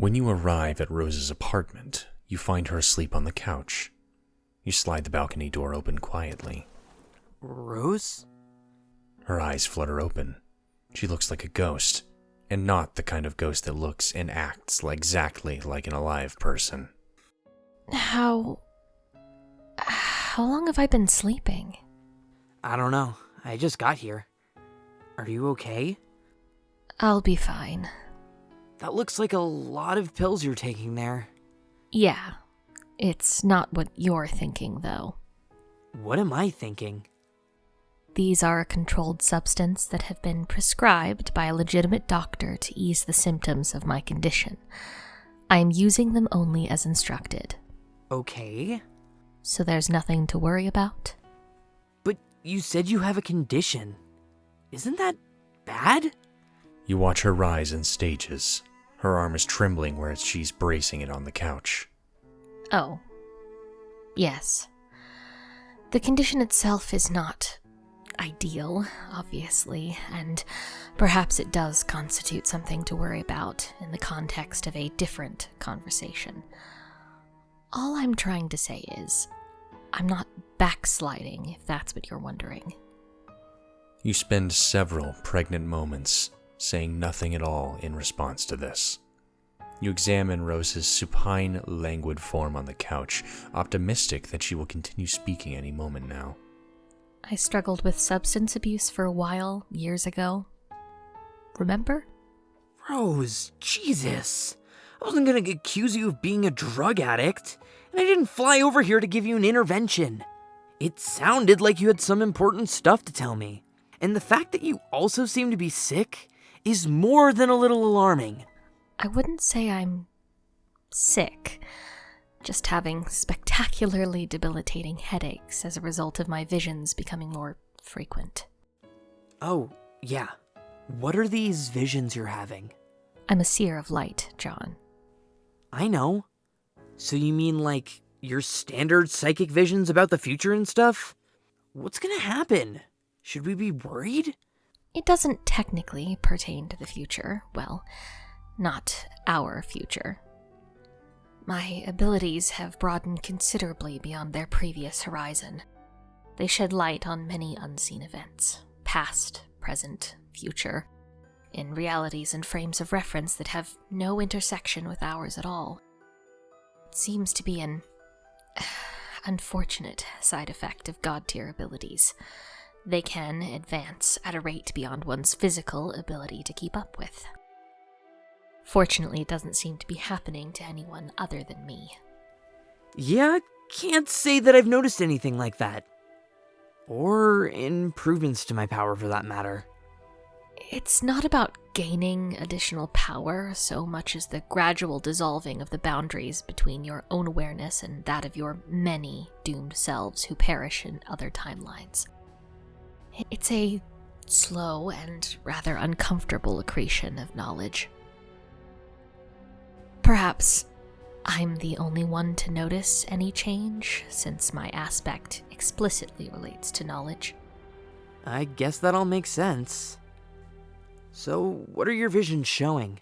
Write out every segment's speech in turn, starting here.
When you arrive at Rose's apartment, you find her asleep on the couch. You slide the balcony door open quietly. Rose? Her eyes flutter open. She looks like a ghost, and not the kind of ghost that looks and acts exactly like an alive person. How long have I been sleeping? I don't know. I just got here. Are you okay? I'll be fine. That looks like a lot of pills you're taking there. Yeah. It's not what you're thinking, though. What am I thinking? These are a controlled substance that have been prescribed by a legitimate doctor to ease the symptoms of my condition. I am using them only as instructed. Okay. So there's nothing to worry about? But you said you have a condition. Isn't that bad? You watch her rise in stages. Her arm is trembling where she's bracing it on the couch. Oh. Yes. The condition itself is not ideal, obviously, and perhaps it does constitute something to worry about in the context of a different conversation. All I'm trying to say is, I'm not backsliding, if that's what you're wondering. You spend several pregnant moments saying nothing at all in response to this. You examine Rose's supine, languid form on the couch, optimistic that she will continue speaking any moment now. I struggled with substance abuse for a while, years ago. Remember? Rose, Jesus. I wasn't gonna accuse you of being a drug addict, and I didn't fly over here to give you an intervention. It sounded like you had some important stuff to tell me, and the fact that you also seem to be sick is more than a little alarming. I wouldn't say I'm sick, just having spectacularly debilitating headaches as a result of my visions becoming more frequent. Oh, yeah. What are these visions you're having? I'm a seer of light, John. I know. So you mean like your standard psychic visions about the future and stuff? What's gonna happen? Should we be worried? It doesn't technically pertain to the future. Well, not our future. My abilities have broadened considerably beyond their previous horizon. They shed light on many unseen events, past, present, future, in realities and frames of reference that have no intersection with ours at all. It seems to be an unfortunate side effect of God-tier abilities. They can advance at a rate beyond one's physical ability to keep up with. Fortunately, it doesn't seem to be happening to anyone other than me. Yeah, can't say that I've noticed anything like that. Or improvements to my power, for that matter. It's not about gaining additional power so much as the gradual dissolving of the boundaries between your own awareness and that of your many doomed selves who perish in other timelines. It's a slow and rather uncomfortable accretion of knowledge. Perhaps I'm the only one to notice any change, since my aspect explicitly relates to knowledge. I guess that all makes sense. So, what are your visions showing?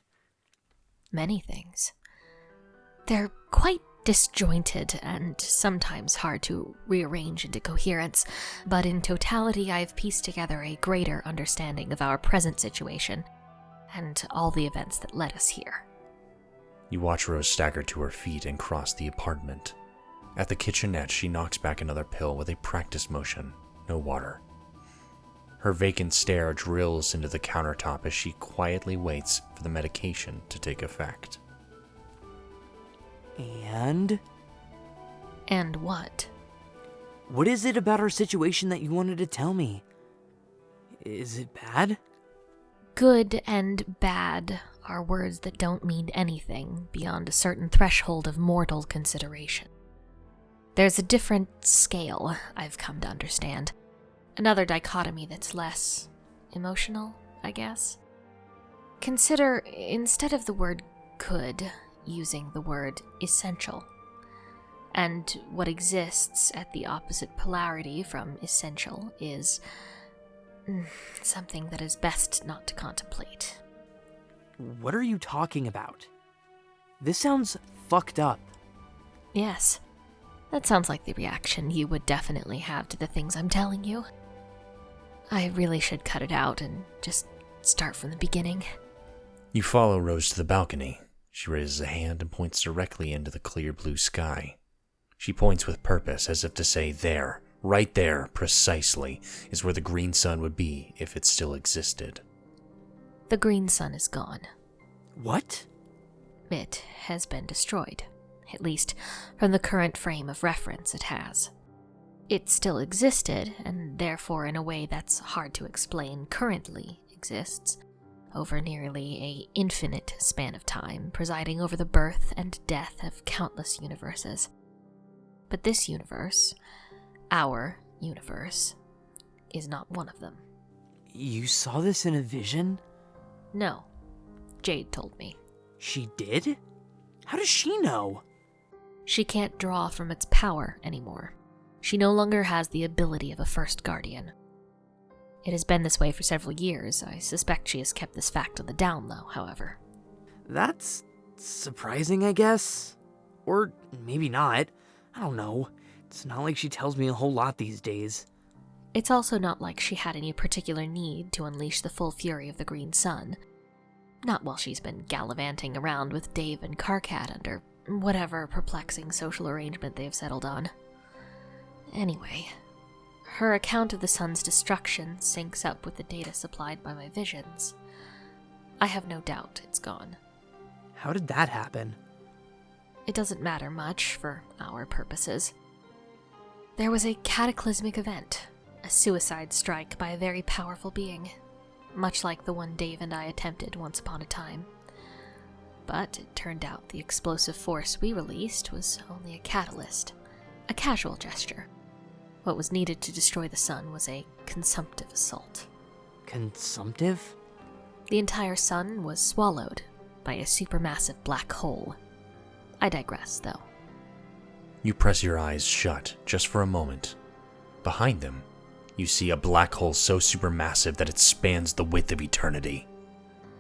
Many things. They're quite disjointed and sometimes hard to rearrange into coherence, but in totality I've pieced together a greater understanding of our present situation and all the events that led us here. You watch Rose stagger to her feet and cross the apartment. At the kitchenette, she knocks back another pill with a practice motion, no water. Her vacant stare drills into the countertop as she quietly waits for the medication to take effect. And? And what? What is it about our situation that you wanted to tell me? Is it bad? Good and bad are words that don't mean anything beyond a certain threshold of mortal consideration. There's a different scale, I've come to understand. Another dichotomy that's less emotional, I guess. Consider, instead of the word good, using the word essential. And what exists at the opposite polarity from essential is something that is best not to contemplate. What are you talking about? This sounds fucked up. Yes, that sounds like the reaction you would definitely have to the things I'm telling you. I really should cut it out and just start from the beginning. You follow Rose to the balcony. She raises a hand and points directly into the clear blue sky. She points with purpose, as if to say, there, right there, precisely, is where the green sun would be if it still existed. The green sun is gone. What? It has been destroyed. At least, from the current frame of reference it has. It still existed, and therefore in a way that's hard to explain currently exists, over nearly an infinite span of time, presiding over the birth and death of countless universes. But this universe, our universe, is not one of them. You saw this in a vision? No. Jade told me. She did? How does she know? She can't draw from its power anymore. She no longer has the ability of a first guardian. It has been this way for several years. I suspect she has kept this fact on the down low, however. That's surprising, I guess. Or maybe not. I don't know. It's not like she tells me a whole lot these days. It's also not like she had any particular need to unleash the full fury of the green sun. Not while she's been gallivanting around with Dave and Karkat under whatever perplexing social arrangement they've settled on. Anyway, her account of the sun's destruction syncs up with the data supplied by my visions. I have no doubt it's gone. How did that happen? It doesn't matter much for our purposes. There was a cataclysmic event, a suicide strike by a very powerful being, much like the one Dave and I attempted once upon a time. But it turned out the explosive force we released was only a catalyst, a casual gesture. What was needed to destroy the sun was a consumptive assault. Consumptive? The entire sun was swallowed by a supermassive black hole. I digress, though. You press your eyes shut just for a moment. Behind them, you see a black hole so supermassive that it spans the width of eternity.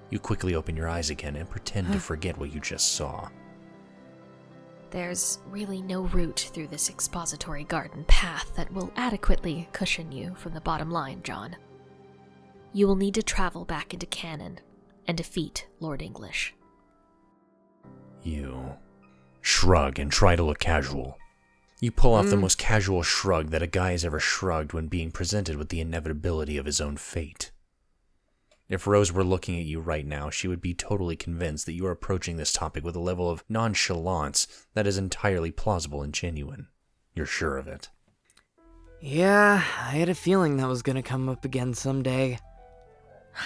You quickly open your eyes again and pretend to forget what you just saw. There's really no route through this expository garden path that will adequately cushion you from the bottom line, John. You will need to travel back into canon and defeat Lord English. You shrug and try to look casual. You pull off the most casual shrug that a guy has ever shrugged when being presented with the inevitability of his own fate. If Rose were looking at you right now, she would be totally convinced that you are approaching this topic with a level of nonchalance that is entirely plausible and genuine. You're sure of it. Yeah, I had a feeling that was gonna come up again someday.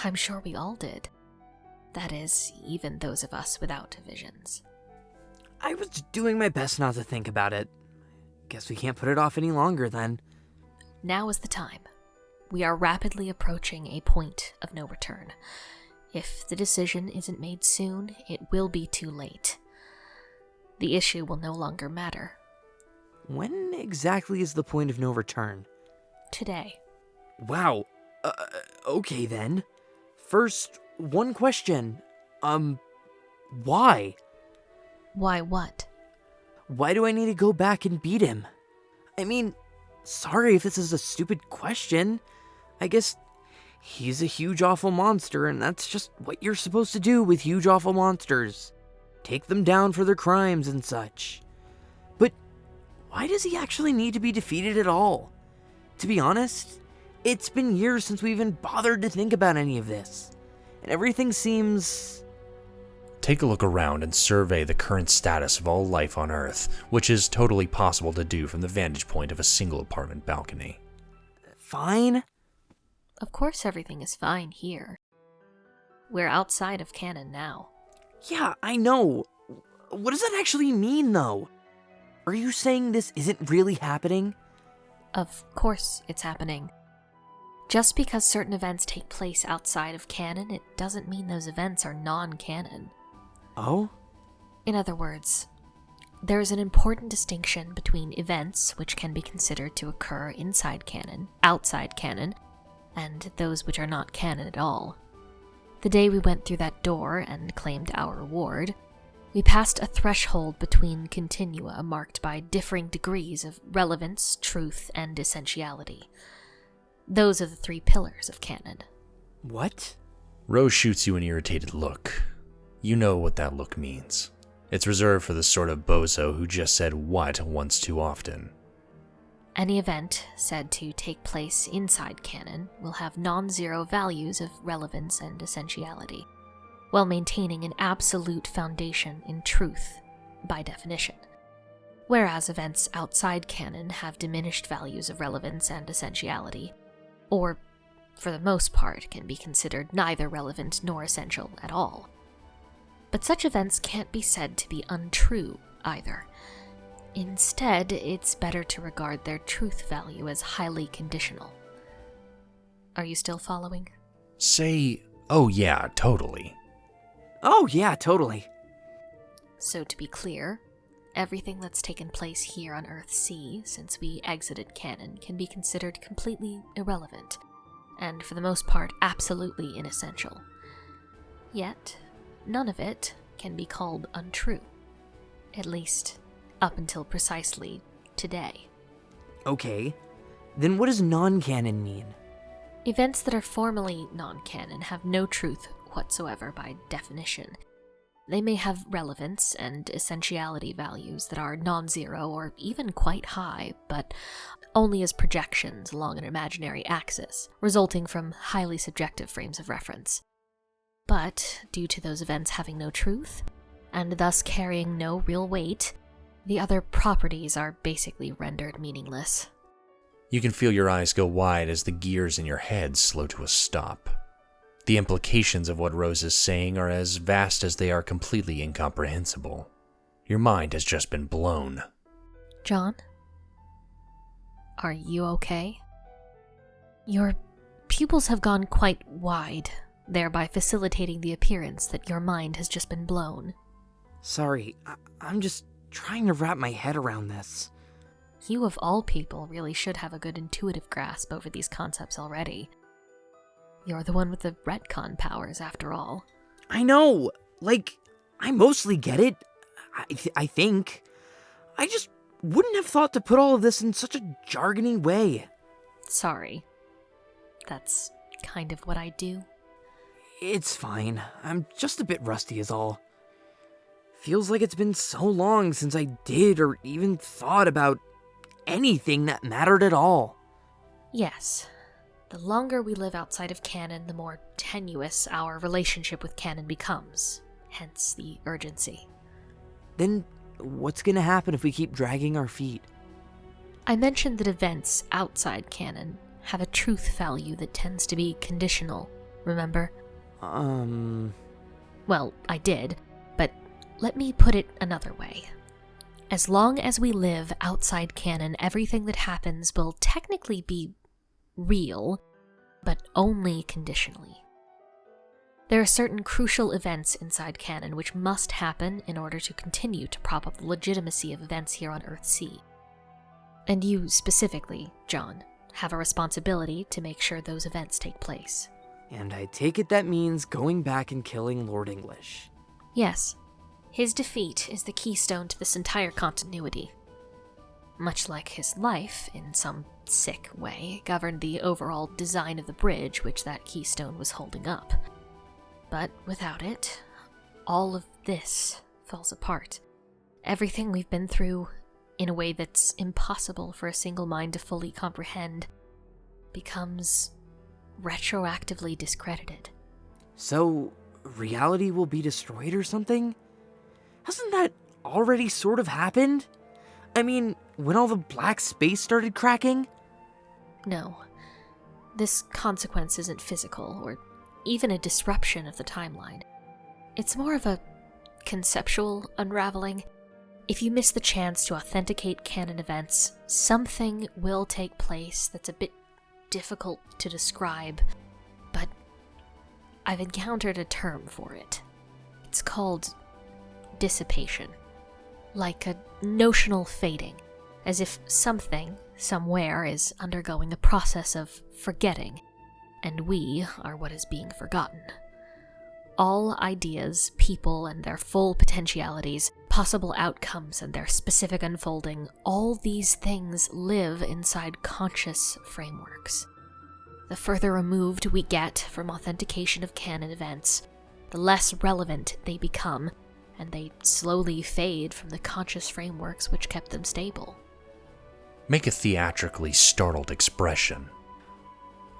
I'm sure we all did. That is, even those of us without visions. I was doing my best not to think about it. Guess we can't put it off any longer then. Now is the time. We are rapidly approaching a point of no return. If the decision isn't made soon, it will be too late. The issue will no longer matter. When exactly is the point of no return? Today. Wow. Okay then. First, one question. Why? Why what? Why do I need to go back and beat him? I mean, sorry if this is a stupid question. I guess he's a huge awful monster, and that's just what you're supposed to do with huge awful monsters. Take them down for their crimes and such. But why does he actually need to be defeated at all? To be honest, it's been years since we even bothered to think about any of this. And everything seems... Take a look around and survey the current status of all life on Earth, which is totally possible to do from the vantage point of a single apartment balcony. Fine? Of course everything is fine here. We're outside of canon now. Yeah, I know. What does that actually mean, though? Are you saying this isn't really happening? Of course it's happening. Just because certain events take place outside of canon, it doesn't mean those events are non-canon. Oh? In other words, there is an important distinction between events which can be considered to occur inside canon, outside canon, and those which are not canon at all. The day we went through that door and claimed our reward, We passed a threshold between continua marked by differing degrees of relevance, truth, and essentiality. Those are the 3 pillars of canon. What? Rose shoots you an irritated look. You know what that look means. It's reserved for the sort of bozo who just said what once too often. Any event said to take place inside canon will have non-zero values of relevance and essentiality, while maintaining an absolute foundation in truth, by definition. Whereas events outside canon have diminished values of relevance and essentiality, or, for the most part, can be considered neither relevant nor essential at all. But such events can't be said to be untrue, either. Instead, it's better to regard their truth value as highly conditional. Are you still following? Say, oh yeah, totally. Oh, yeah, totally. So to be clear, everything that's taken place here on Earth C since we exited canon can be considered completely irrelevant, and for the most part absolutely inessential. Yet, none of it can be called untrue. At least, up until precisely today. Okay, then what does non-canon mean? Events that are formally non-canon have no truth whatsoever by definition. They may have relevance and essentiality values that are non-zero or even quite high, but only as projections along an imaginary axis, resulting from highly subjective frames of reference. But, due to those events having no truth, and thus carrying no real weight, the other properties are basically rendered meaningless. You can feel your eyes go wide as the gears in your head slow to a stop. The implications of what Rose is saying are as vast as they are completely incomprehensible. Your mind has just been blown. John? Are you okay? Your pupils have gone quite wide, thereby facilitating the appearance that your mind has just been blown. Sorry, I'm just trying to wrap my head around this. You of all people really should have a good intuitive grasp over these concepts already. You're the one with the retcon powers, after all. I know! I mostly get it. I think. I just wouldn't have thought to put all of this in such a jargony way. Sorry. That's kind of what I do. It's fine. I'm just a bit rusty is all. Feels like it's been so long since I did or even thought about anything that mattered at all. Yes. The longer we live outside of canon, the more tenuous our relationship with canon becomes. Hence the urgency. Then what's gonna happen if we keep dragging our feet? I mentioned that events outside canon have a truth value that tends to be conditional, remember? Well, I did, but let me put it another way. As long as we live outside canon, everything that happens will technically be real, but only conditionally. There are certain crucial events inside canon which must happen in order to continue to prop up the legitimacy of events here on Earth C. And you specifically, John, have a responsibility to make sure those events take place. And I take it that means going back and killing Lord English. Yes. His defeat is the keystone to this entire continuity. Much like his life, in some sick way, governed the overall design of the bridge which that keystone was holding up. But without it, all of this falls apart. Everything we've been through, in a way that's impossible for a single mind to fully comprehend, becomes retroactively discredited. So, reality will be destroyed or something? Hasn't that already sort of happened? I mean, when all the black space started cracking? No. This consequence isn't physical, or even a disruption of the timeline. It's more of a conceptual unraveling. If you miss the chance to authenticate canon events, something will take place that's a bit difficult to describe, but I've encountered a term for it. It's called dissipation. Like a notional fading, as if something, somewhere, is undergoing a process of forgetting, and we are what is being forgotten. All ideas, people, and their full potentialities, possible outcomes and their specific unfolding, all these things live inside conscious frameworks. The further removed we get from authentication of canon events, the less relevant they become, and they slowly fade from the conscious frameworks which kept them stable. Make a theatrically startled expression.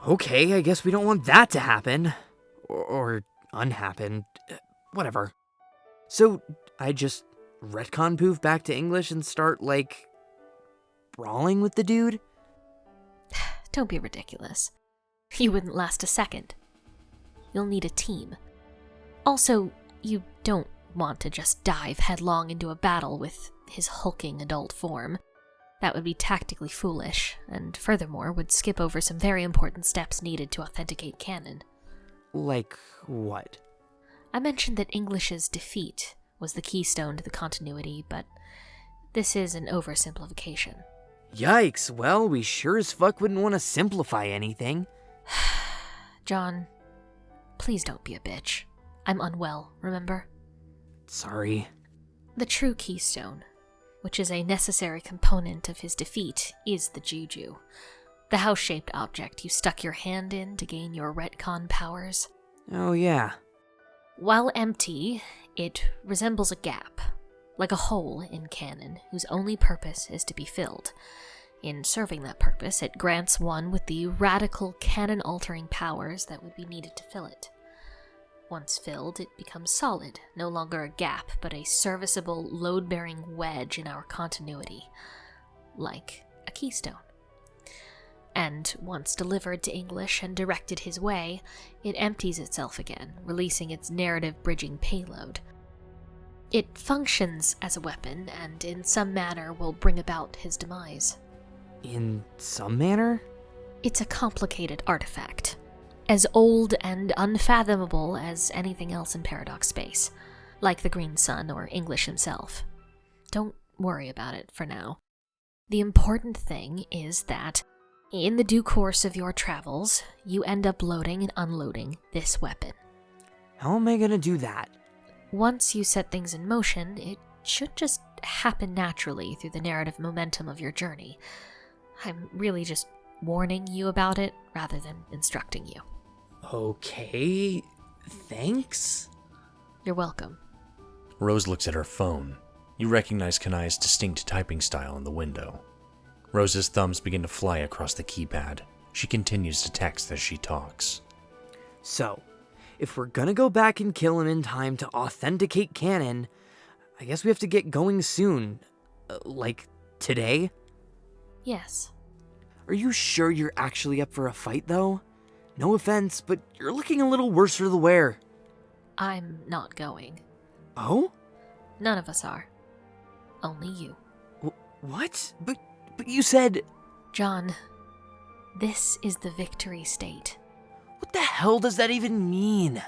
Okay, I guess we don't want that to happen. Or unhappen. Whatever. So, I just retcon poof back to English and start, brawling with the dude? Don't be ridiculous. You wouldn't last a second. You'll need a team. Also, you don't want to just dive headlong into a battle with his hulking adult form. That would be tactically foolish, and furthermore would skip over some very important steps needed to authenticate canon. Like what? I mentioned that English's defeat was the keystone to the continuity, but this is an oversimplification. Yikes, well, we sure as fuck wouldn't want to simplify anything. John, please don't be a bitch. I'm unwell, remember? Sorry. The true keystone, which is a necessary component of his defeat, is the juju. The house-shaped object you stuck your hand in to gain your retcon powers. Oh yeah. While empty, it resembles a gap, like a hole in canon whose only purpose is to be filled. In serving that purpose, it grants one with the radical canon-altering powers that would be needed to fill it. Once filled, it becomes solid, no longer a gap, but a serviceable, load-bearing wedge in our continuity, like a keystone. And once delivered to English and directed his way, it empties itself again, releasing its narrative-bridging payload. It functions as a weapon, and in some manner will bring about his demise. In some manner? It's a complicated artifact, as old and unfathomable as anything else in Paradox space, like the Green Sun or English himself. Don't worry about it for now. The important thing is that, in the due course of your travels, you end up loading and unloading this weapon. How am I gonna do that? Once you set things in motion, it should just happen naturally through the narrative momentum of your journey. I'm really just warning you about it rather than instructing you. Okay, thanks? You're welcome. Rose looks at her phone. You recognize Kanai's distinct typing style in the window. Rose's thumbs begin to fly across the keypad. She continues to text as she talks. So, if we're gonna go back and kill him in time to authenticate canon, I guess we have to get going soon. Like, today? Yes. Are you sure you're actually up for a fight, though? No offense, but you're looking a little worse for the wear. I'm not going. Oh? None of us are. Only you. What? But you said... John, this is the victory state. What the hell does that even mean?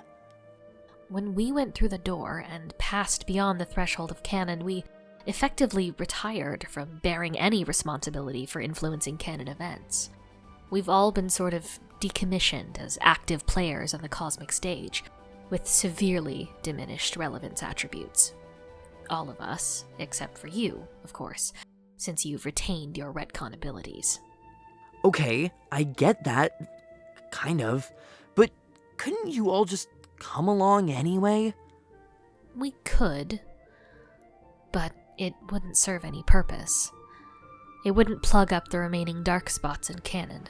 When we went through the door and passed beyond the threshold of canon, we effectively retired from bearing any responsibility for influencing canon events. We've all been sort of decommissioned as active players on the cosmic stage, with severely diminished relevance attributes. All of us, except for you, of course, since you've retained your retcon abilities. Okay, I get that, kind of, but couldn't you all just come along anyway? We could, but it wouldn't serve any purpose. It wouldn't plug up the remaining dark spots in canon.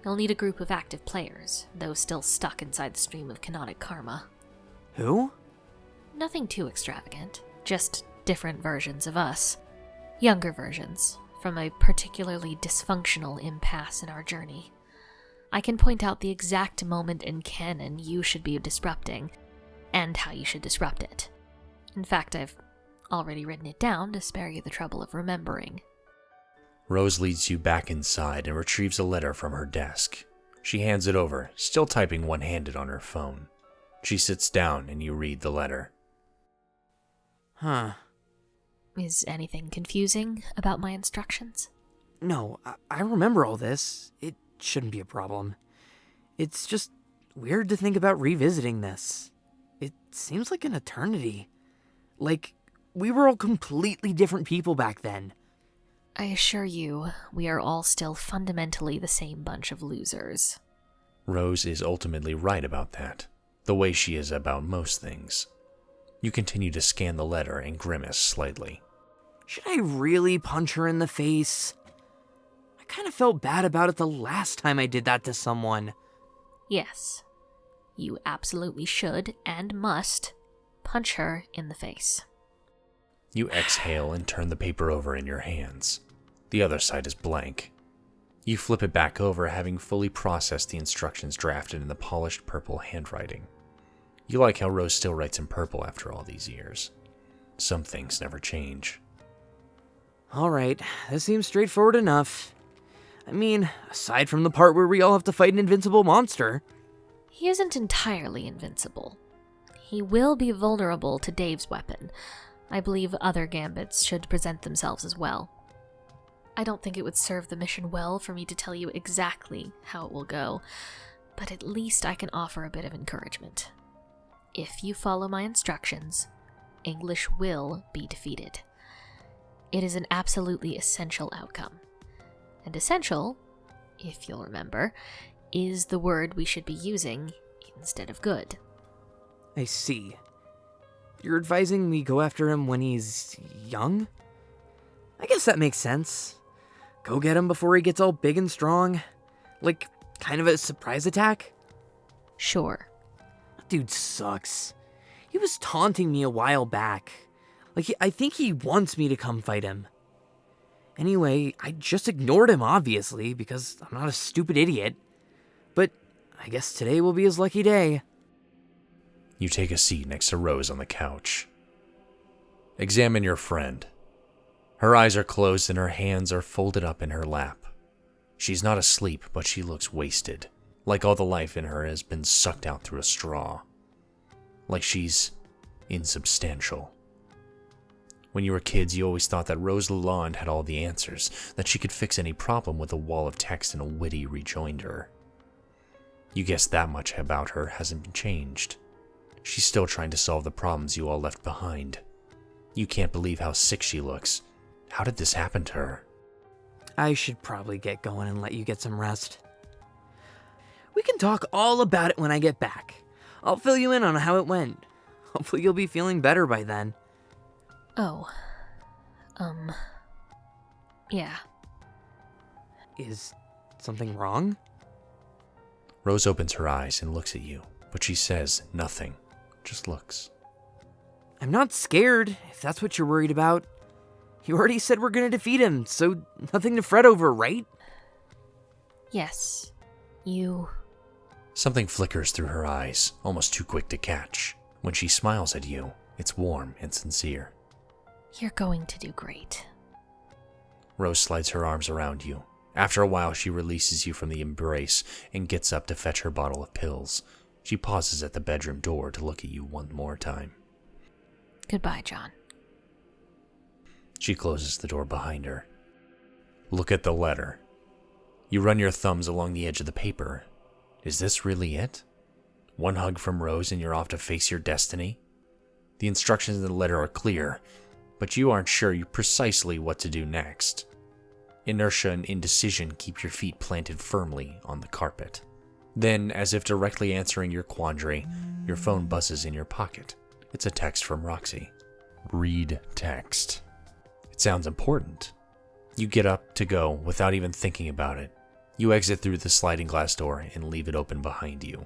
You'll need a group of active players, though still stuck inside the stream of canonic karma. Who? Nothing too extravagant, just different versions of us. Younger versions, from a particularly dysfunctional impasse in our journey. I can point out the exact moment in canon you should be disrupting, and how you should disrupt it. In fact, I've already written it down to spare you the trouble of remembering. Rose leads you back inside and retrieves a letter from her desk. She hands it over, still typing one-handed on her phone. She sits down and you read the letter. Huh. Is anything confusing about my instructions? No, I remember all this. It shouldn't be a problem. It's just weird to think about revisiting this. It seems like an eternity. Like, we were all completely different people back then. I assure you, we are all still fundamentally the same bunch of losers. Rose is ultimately right about that, the way she is about most things. You continue to scan the letter and grimace slightly. Should I really punch her in the face? I kind of felt bad about it the last time I did that to someone. Yes, you absolutely should and must punch her in the face. You exhale and turn the paper over in your hands. The other side is blank. You flip it back over, having fully processed the instructions drafted in the polished purple handwriting. You like how Rose still writes in purple after all these years. Some things never change. Alright, this seems straightforward enough. I mean, aside from the part where we all have to fight an invincible monster. He isn't entirely invincible. He will be vulnerable to Dave's weapon. I believe other gambits should present themselves as well. I don't think it would serve the mission well for me to tell you exactly how it will go, but at least I can offer a bit of encouragement. If you follow my instructions, English will be defeated. It is an absolutely essential outcome. And essential, if you'll remember, is the word we should be using instead of good. I see. You're advising me go after him when he's young? I guess that makes sense. Go get him before he gets all big and strong. Like, kind of a surprise attack? Sure. That dude sucks. He was taunting me a while back. Like, I think he wants me to come fight him. Anyway, I just ignored him, obviously, because I'm not a stupid idiot. But I guess today will be his lucky day. You take a seat next to Rose on the couch. Examine your friend. Her eyes are closed and her hands are folded up in her lap. She's not asleep, but she looks wasted, like all the life in her has been sucked out through a straw. Like she's insubstantial. When you were kids, you always thought that Rose Lalonde had all the answers, that she could fix any problem with a wall of text and a witty rejoinder. You guess that much about her hasn't been changed. She's still trying to solve the problems you all left behind. You can't believe how sick she looks. How did this happen to her? I should probably get going and let you get some rest. We can talk all about it when I get back. I'll fill you in on how it went. Hopefully you'll be feeling better by then. Oh. Yeah. Is something wrong? Rose opens her eyes and looks at you, but she says nothing, just looks. I'm not scared, if that's what you're worried about. You already said we're gonna defeat him, so nothing to fret over, right? Yes. You... Something flickers through her eyes, almost too quick to catch. When she smiles at you, it's warm and sincere. You're going to do great. Rose slides her arms around you. After a while, she releases you from the embrace and gets up to fetch her bottle of pills. She pauses at the bedroom door to look at you one more time. Goodbye, John. She closes the door behind her. Look at the letter. You run your thumbs along the edge of the paper. Is this really it? One hug from Rose and you're off to face your destiny? The instructions in the letter are clear, but you aren't sure precisely what to do next. Inertia and indecision keep your feet planted firmly on the carpet. Then, as if directly answering your quandary, your phone buzzes in your pocket. It's a text from Roxy. Read text. It sounds important. You get up to go without even thinking about it. You exit through the sliding glass door and leave it open behind you.